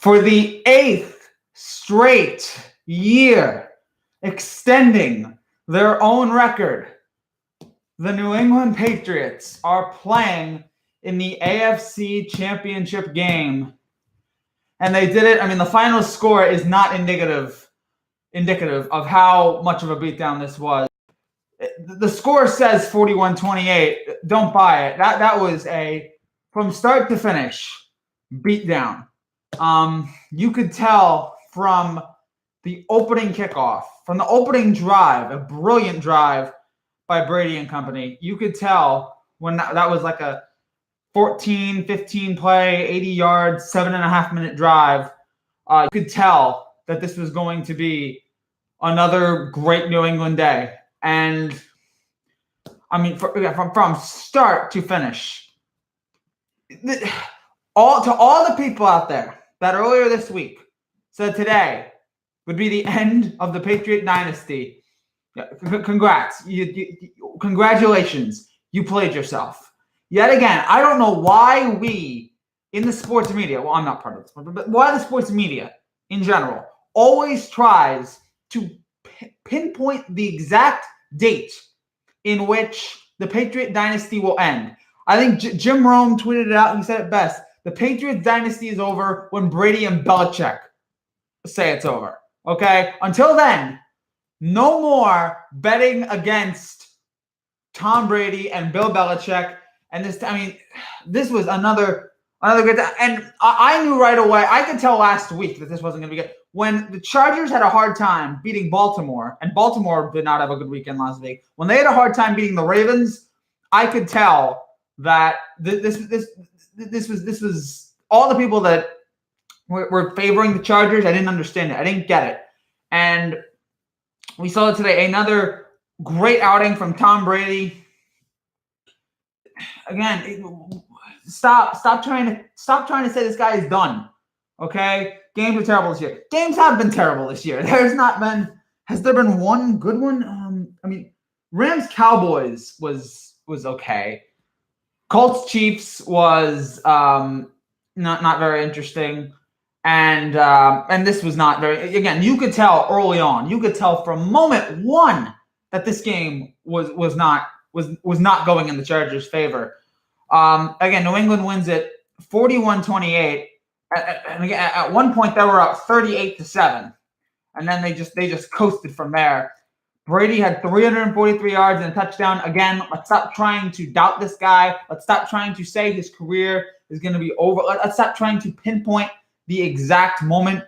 For the 8th straight year, extending their own record, the New England Patriots are playing in the AFC Championship game. And they did it. I mean, the final score is not indicative of how much of a beatdown this was. The score says 41-28. Don't buy it. That was a, from start to finish, beatdown. You could tell from the opening kickoff, from the opening drive, a brilliant drive by Brady and company. You could tell when that was like a 14, 15 play, 80 yards, 7.5-minute drive. You could tell that this was going to be another great New England day. And I mean, from start to finish, all the people out there that earlier this week said today would be the end of the Patriot dynasty. Congrats. Congratulations. You played yourself. Yet again, I don't know why we in the sports media, well, I'm not part of this, but why the sports media in general always tries to pinpoint the exact date in which the Patriot dynasty will end. I think Jim Rome tweeted it out and he said it best. The Patriot dynasty is over when Brady and Belichick say it's over. Okay? Until then, no more betting against Tom Brady and Bill Belichick. And this was another good time. And I knew right away, I could tell last week that this wasn't going to be good. When the Chargers had a hard time beating Baltimore, and Baltimore did not have a good weekend last week, when they had a hard time beating the Ravens, I could tell that this was all the people that were favoring the Chargers. I didn't understand it. I didn't get it. And we saw it today. Another great outing from Tom Brady. Again, stop trying to say this guy is done. Okay? Games are terrible this year. Games have been terrible this year. Has there been one good one? Rams Cowboys was okay. Colts Chiefs was not very interesting. And this was not very, again, you could tell early on, you could tell from moment one that this game was not going in the Chargers' favor. Again, New England wins it 41-28. And again, at one point they were up 38-7. And then they just coasted from there. Brady had 343 yards and a touchdown. Again, let's stop trying to doubt this guy. Let's stop trying to say his career is going to be over. Let's stop trying to pinpoint the exact moment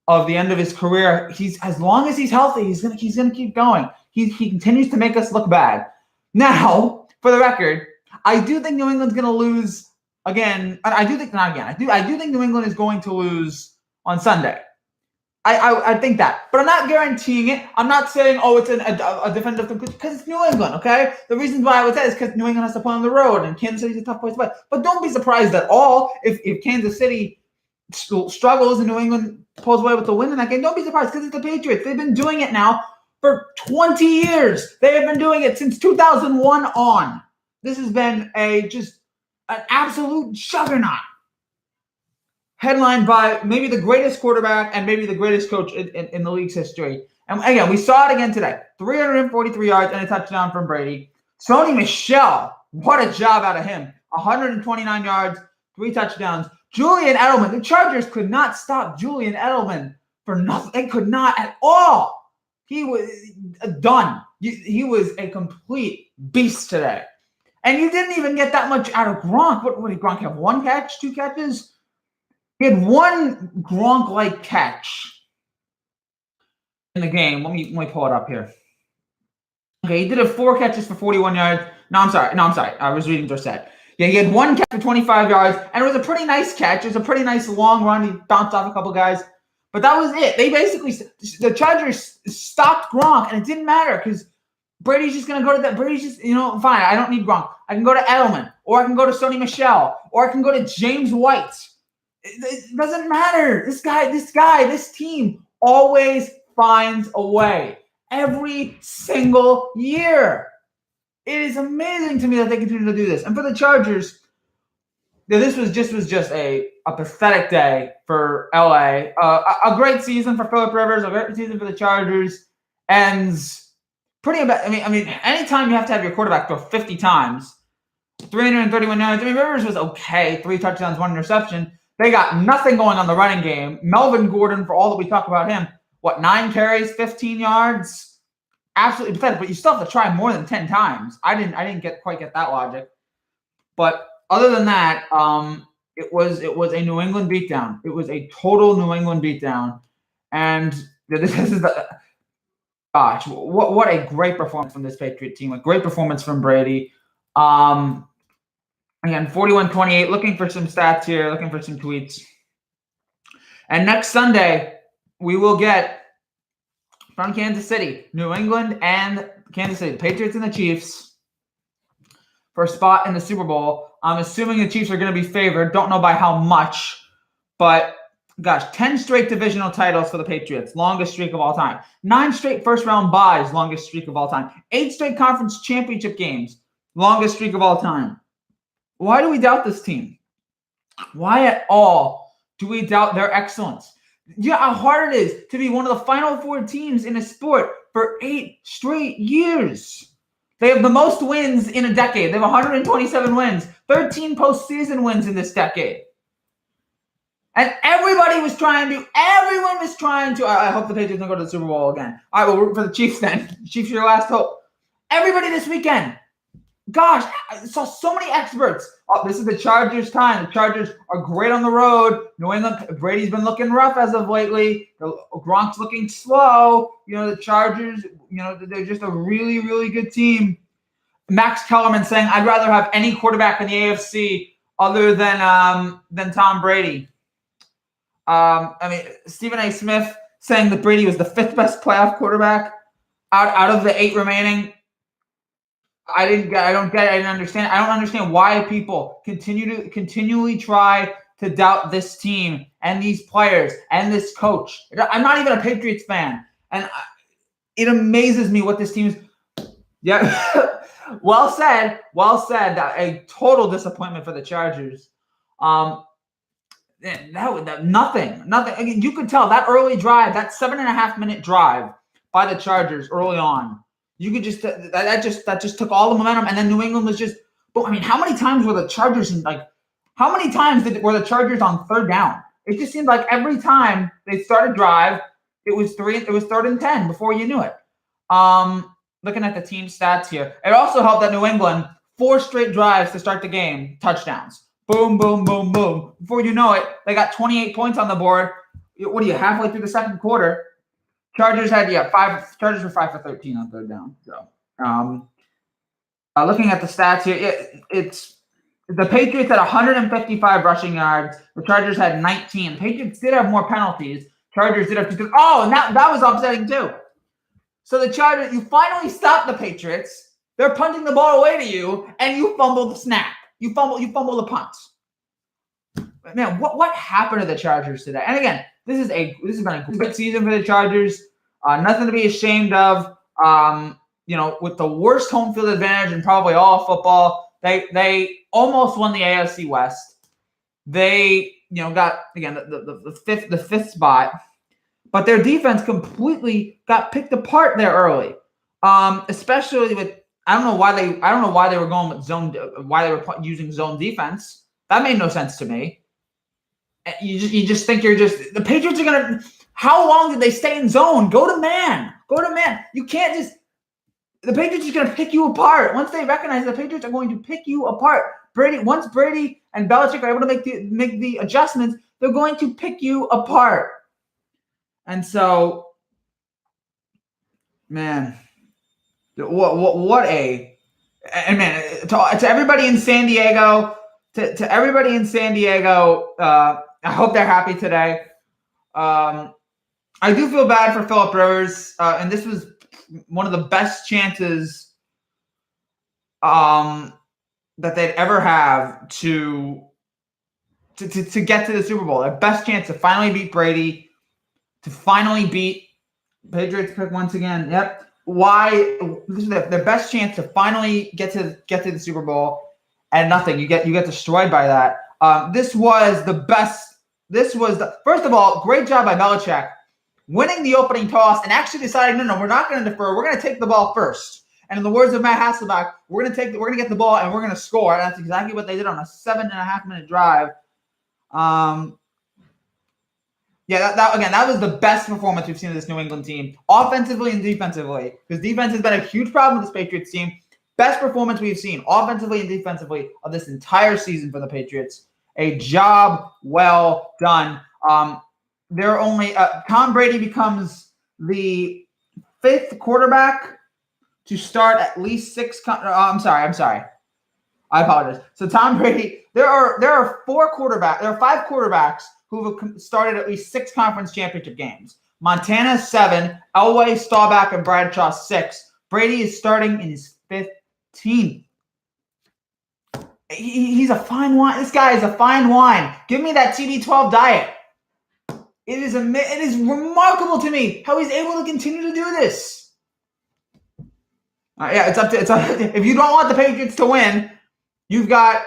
of the end of his career. As long as he's healthy, he's gonna keep going. He continues to make us look bad. Now, for the record, I do think New England's gonna lose again. I do think New England is going to lose on Sunday. I think that, but I'm not guaranteeing it. I'm not saying, it's a definitive conclusion, because it's New England, okay? The reasons why I would say is because New England has to play on the road, and Kansas City's a tough place to play. But don't be surprised at all if Kansas City struggles and New England pulls away with the win in that game. Don't be surprised, because it's the Patriots. They've been doing it now for 20 years. They have been doing it since 2001 on. This has been an absolute juggernaut. Headlined by maybe the greatest quarterback and maybe the greatest coach in the league's history. And again, we saw it again today. 343 yards and a touchdown from Brady. Sony Michel, what a job out of him. 129 yards, 3 touchdowns. Julian Edelman, the Chargers could not stop Julian Edelman for nothing. They could not at all. He was done. He was a complete beast today. And you didn't even get that much out of Gronk. What did Gronk have? 1 catch, 2 catches? He had 1 Gronk-like catch in the game. Let me pull it up here. Okay, he did 4 catches for 41 yards. No, I'm sorry. I was reading Dorsett. Yeah, he had 1 catch for 25 yards, and it was a pretty nice catch. It was a pretty nice long run. He bounced off a couple guys. But that was it. The Chargers stopped Gronk, and it didn't matter because Brady's just going to go to that. Brady's just, fine, I don't need Gronk. I can go to Edelman, or I can go to Sony Michel, or I can go to James White. It doesn't matter. This team always finds a way every single year. It is amazing to me that they continue to do this. And for the Chargers, this was just a pathetic day for LA. A great season for Phillip Rivers, a great season for the Chargers, and pretty bad. I mean, anytime you have to have your quarterback throw 50 times, 331 yards. I mean, Rivers was okay, 3 touchdowns, 1 interception. They got nothing going on the running game. Melvin Gordon, for all that we talk about him, 9 carries, 15 yards, absolutely pathetic. But you still have to try more than 10 times. I didn't quite get that logic. But other than that, it was a New England beatdown. It was a total New England beatdown, and this is the gosh, what a great performance from this Patriot team. A great performance from Brady. Again, 41-28. Looking for some stats here. Looking for some tweets. And next Sunday, we will get from Kansas City, New England, and Kansas City, the Patriots and the Chiefs for a spot in the Super Bowl. I'm assuming the Chiefs are going to be favored. Don't know by how much, but gosh, 10 straight divisional titles for the Patriots, longest streak of all time. 9 straight first-round buys, longest streak of all time. 8 straight conference championship games, longest streak of all time. Why do we doubt this team? Why at all do we doubt their excellence? Yeah, how hard it is to be one of the Final Four teams in a sport for 8 straight years. They have the most wins in a decade. They have 127 wins, 13 postseason wins in this decade. And everyone was trying to, I hope the Patriots don't go to the Super Bowl again. All right, we'll root for the Chiefs then. Chiefs are your last hope. Everybody this weekend. Gosh, I saw so many experts. Oh, this is the Chargers' time. The Chargers are great on the road. New England, Brady's been looking rough as of lately. Gronk's looking slow. The Chargers, they're just a really, really good team. Max Kellerman saying, I'd rather have any quarterback in the AFC other than Tom Brady. Stephen A. Smith saying that Brady was the 5th best playoff quarterback out of the 8 remaining. I don't understand. I don't understand why people continually try to doubt this team and these players and this coach. I'm not even a Patriots fan, and it amazes me what this team's. Yeah, well said. A total disappointment for the Chargers. Nothing. Again, you could tell that early drive, that 7.5-minute drive by the Chargers early on. You could just that just took all the momentum, and then New England was just. But I mean, how many times were the Chargers how many times were the Chargers on 3rd down? It just seemed like every time they started drive, it was 3rd and 10 before you knew it. Looking at the team stats here, it also helped that New England 4 straight drives to start the game, touchdowns. Boom, boom, boom, boom. Before you know it, they got 28 points on the board. What are you, halfway through the second quarter? Chargers had 5. Chargers were 5 for 13 on 3rd down. So, looking at the stats here, it's the Patriots had 155 rushing yards. The Chargers had 19. The Patriots did have more penalties. Chargers did have 2. Oh, and that was upsetting too. So the Chargers, you finally stopped the Patriots. They're punting the ball away to you, and you fumble the snap. You fumble the punts. Man, what happened to the Chargers today? And again, this has been a good season for the Chargers. Nothing to be ashamed of. With the worst home field advantage in probably all of football, they almost won the AFC West. They got again the fifth spot, but their defense completely got picked apart there early. Especially with I don't know why they were going with zone. Why they were using zone defense? That made no sense to me. You just think the Patriots are gonna. How long did they stay in zone? Go to man. You can't just. The Patriots are gonna pick you apart once they recognize the Patriots are going to pick you apart. Once Brady and Belichick are able to make the adjustments, they're going to pick you apart. And so, man, what a and man to everybody in San Diego. To everybody in San Diego, I hope they're happy today. I do feel bad for Phillip Rivers, and this was one of the best chances that they'd ever have to get to the Super Bowl. Their best chance to finally beat Brady, to finally beat Patriots pick once again. Yep. Why? This is their best chance to finally get to the Super Bowl. And nothing. You get destroyed by that. This was the best. First of all, great job by Belichick winning the opening toss and actually deciding, no, we're not going to defer. We're going to take the ball first. And in the words of Matt Hasselbeck, we're going to get the ball and we're going to score. And that's exactly what they did on a 7.5-minute drive. That was the best performance we've seen of this New England team, offensively and defensively, because defense has been a huge problem with this Patriots team. Best performance we've seen, offensively and defensively, of this entire season for the Patriots. A job well done. They're only Tom Brady becomes the 5th quarterback to start at least 6. I'm sorry. I apologize. So Tom Brady, there are 5 quarterbacks who have started at least 6 conference championship games. Montana 7, Elway, Staubach, and Bradshaw 6. Brady is starting in his 15th. He's a fine wine. This guy is a fine wine. Give me that TB12 diet. It is remarkable to me how he's able to continue to do this. It's up to if you don't want the Patriots to win, you've got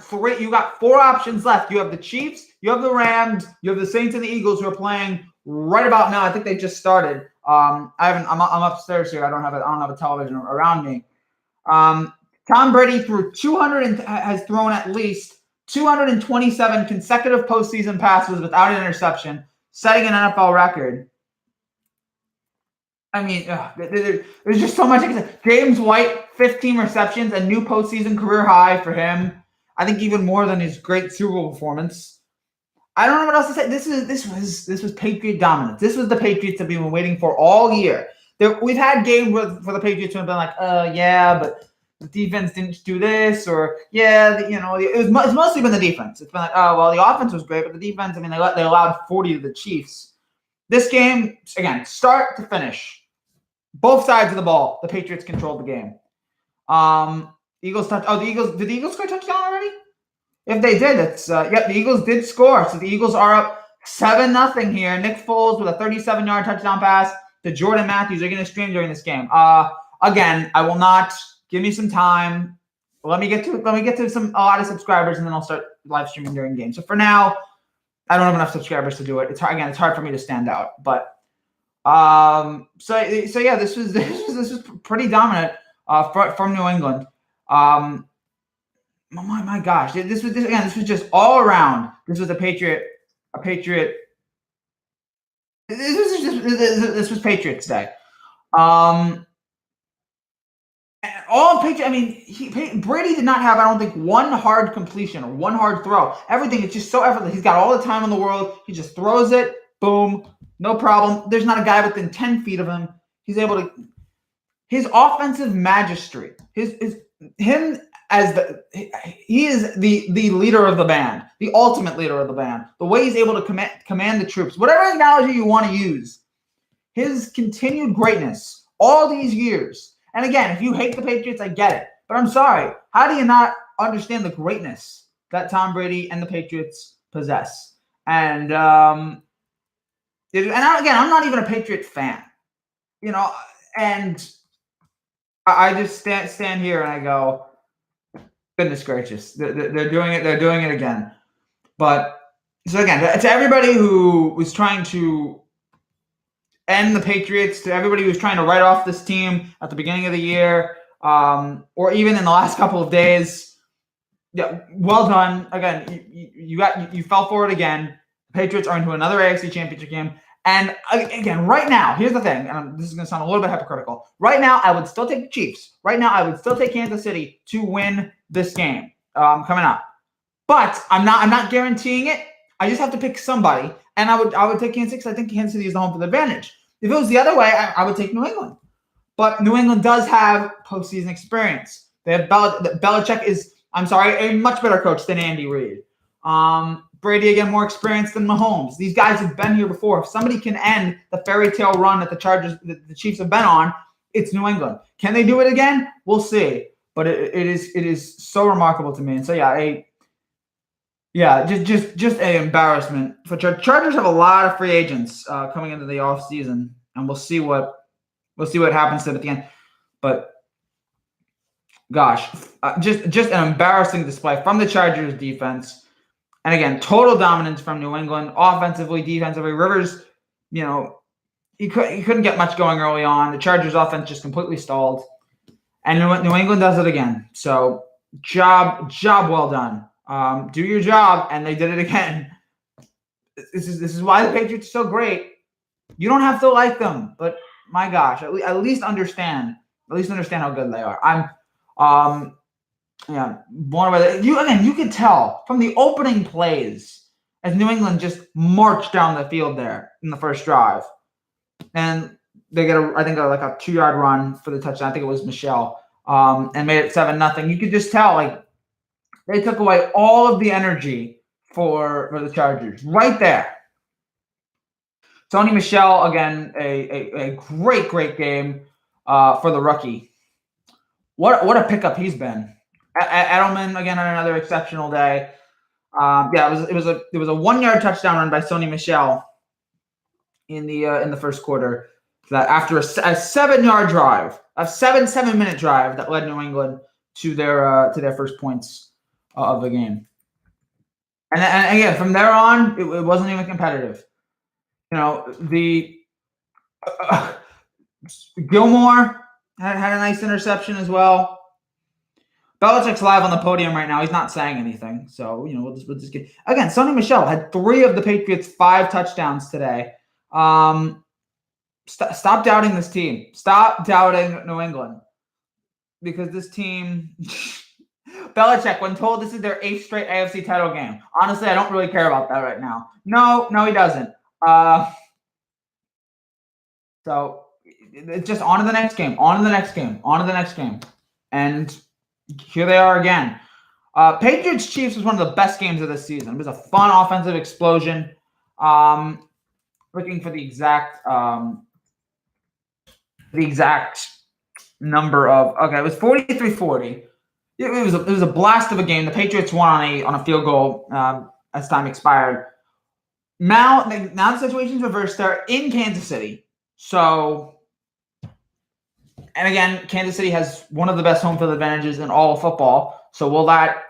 4 options left. You have the Chiefs, you have the Rams, you have the Saints and the Eagles who are playing right about now. I think they just started. I'm upstairs here. I don't have a television around me. Tom Brady has thrown at least 227 consecutive postseason passes without an interception, setting an NFL record. I mean, there's just so much. James White, 15 receptions, a new postseason career high for him. I think even more than his great Super Bowl performance. I don't know what else to say. This was Patriot dominance. This was the Patriots that we've been waiting for all year. We've had games for the Patriots who have been like, but the defense didn't do this, or it's mostly been the defense. It's been like, the offense was great, but the defense, they allowed 40 to the Chiefs. This game, again, start to finish, both sides of the ball, the Patriots controlled the game. Eagles touch. Oh, did the Eagles score a touchdown already? If they did, the Eagles did score. So the Eagles are up 7-0 here. Nick Foles with a 37-yard touchdown pass to Jordan Matthews. They're going to stream during this game. Again, I will not. Give me some time. Let me get to a lot of subscribers, and then I'll start live streaming during games. So for now, I don't have enough subscribers to do it. It's hard for me to stand out. But this was pretty dominant from New England. My gosh, this was just all around. This was a Patriot. This was Patriots Day. Brady did not have, I don't think, one hard completion or one hard throw. Everything is just so effortless. He's got all the time in the world. He just throws it, boom, no problem. There's not a guy within 10 feet of him. He's able to. His offensive mastery, he is the leader of the band, the ultimate leader of the band. The way he's able to command the troops, whatever analogy you want to use, his continued greatness all these years. And again, if you hate the Patriots, I get it. But I'm sorry. How do you not understand the greatness that Tom Brady and the Patriots possess? And I'm not even a Patriots fan. And I just stand here and I go, goodness gracious, they're doing it. They're doing it again. But so again, to everybody who was trying to end the Patriots, to everybody who's trying to write off this team at the beginning of the year, or even in the last couple of days, well done. Again, you fell for it again. The Patriots are into another AFC Championship game. And again, right now, here's the thing, and this is going to sound a little bit hypocritical. Right now, I would still take the Chiefs. Right now, I would still take Kansas City to win this game coming up. But I'm not guaranteeing it. I just have to pick somebody, and I would take Kansas City because I think Kansas City is the home field advantage. If it was the other way, I would take New England. But New England does have postseason experience. They have Belichick is, a much better coach than Andy Reid. Brady, again, more experienced than Mahomes. These guys have been here before. If somebody can end the fairy tale run that the Chiefs have been on, it's New England. Can they do it again? We'll see. But it is so remarkable to me. And so just an embarrassment for Chargers. Have a lot of free agents coming into the offseason, and we'll see what happens to them at the end. But gosh, just an embarrassing display from the Chargers defense. And again, total dominance from New England, offensively, defensively. Rivers, he couldn't get much going early on. The Chargers offense just completely stalled. And New England does it again. So job well done. Do your job, and they did it again. This is why the Patriots are so great. You don't have to like them, but my gosh, at least understand how good they are. I'm blown away. You could tell from the opening plays as New England just marched down the field there in the first drive, and they get a 2-yard run for the touchdown. I think it was Michelle, and made it 7-0. You could just tell they took away all of the energy for the Chargers right there. Sony Michel, again, a great game for the rookie. What a pickup he's been. Edelman, again, on another exceptional day. It was a 1-yard touchdown run by Sony Michel in the first quarter. That after a 7-yard drive, a 7-minute drive that led New England to their first points of the game. And again, from there on, it wasn't even competitive. The Gilmore had a nice interception as well. Belichick's live on the podium right now. He's not saying anything, so we'll just get again. Sony Michel had 3 of the Patriots' 5 touchdowns today. Stop doubting this team. Stop doubting New England, because this team. Belichick, when told this is their 8th straight AFC title game, honestly, I don't really care about that right now. No, he doesn't. So it's just on to the next game, and here they are again. Patriots Chiefs was one of the best games of this season. It was a fun offensive explosion. Looking for the exact number of it was 43-40. It was a blast of a game. The Patriots won on a field goal as time expired. Now the situation's reversed. They're in Kansas City. So, and again, Kansas City has one of the best home field advantages in all of football. So will that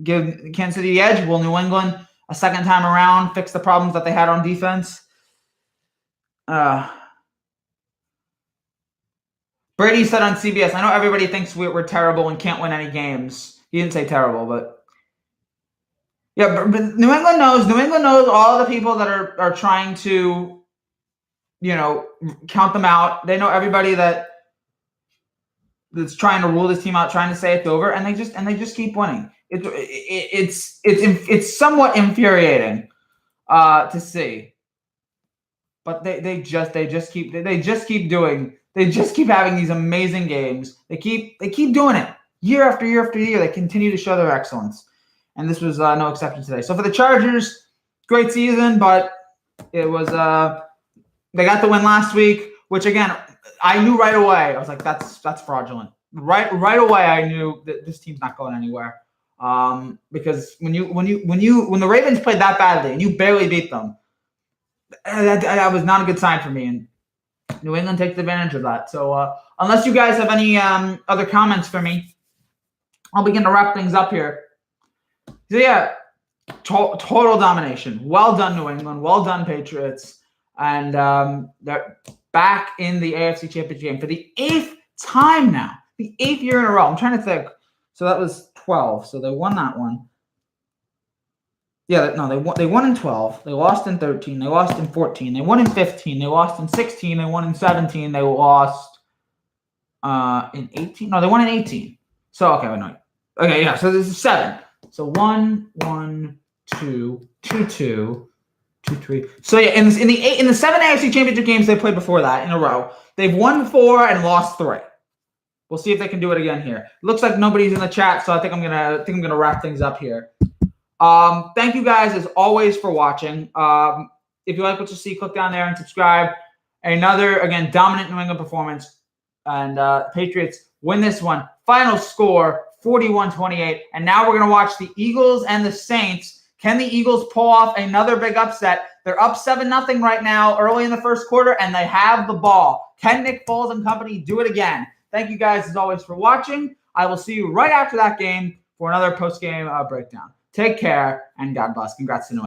give Kansas City the edge? Will New England a second time around fix the problems that they had on defense? Brady said on CBS, I know everybody thinks we're terrible and can't win any games. He didn't say terrible, but yeah, but New England knows all the people that are trying to, count them out. They know everybody that's trying to rule this team out, trying to say it's over, and they just keep winning. It's somewhat infuriating to see, but they just keep having these amazing games. They keep doing it year after year after year. They continue to show their excellence, and this was no exception today. So for the Chargers, great season, but it was they got the win last week, which again I knew right away. I was like, that's fraudulent. Right away, I knew that this team's not going anywhere. Because when the Ravens played that badly and you barely beat them, that was not a good sign for me. And New England takes advantage of that. So unless you guys have any other comments for me, I'll begin to wrap things up here. So yeah, total domination. Well done, New England. Well done, Patriots. And they're back in the AFC Championship game for the 8th time now. The 8th year in a row. I'm trying to think. So that was 12. So they won that one. Yeah, no, they won in 12. They lost in 13. They lost in 14. They won in 15. They lost in 16. They won in 17. They lost in 18. No, they won in 18. So okay, yeah. So this is 7. So 1, 2, 2, 3. So yeah, in the 7 AFC Championship games they played before that in a row, they've won 4 and lost 3. We'll see if they can do it again here. Looks like nobody's in the chat, so I think I'm gonna wrap things up here. Thank you guys as always for watching. If you like what you see, click down there and subscribe. Another again dominant New England performance, and Patriots win this one. Final score 41-28. And now we're gonna watch the Eagles and the Saints. Can the Eagles pull off another big upset? They're up 7-0 right now, early in the first quarter, and they have the ball. Can Nick Foles and company do it again? Thank you guys, as always, for watching. I will see you right after that game for another post-game breakdown. Take care, and God bless. Congrats to New England.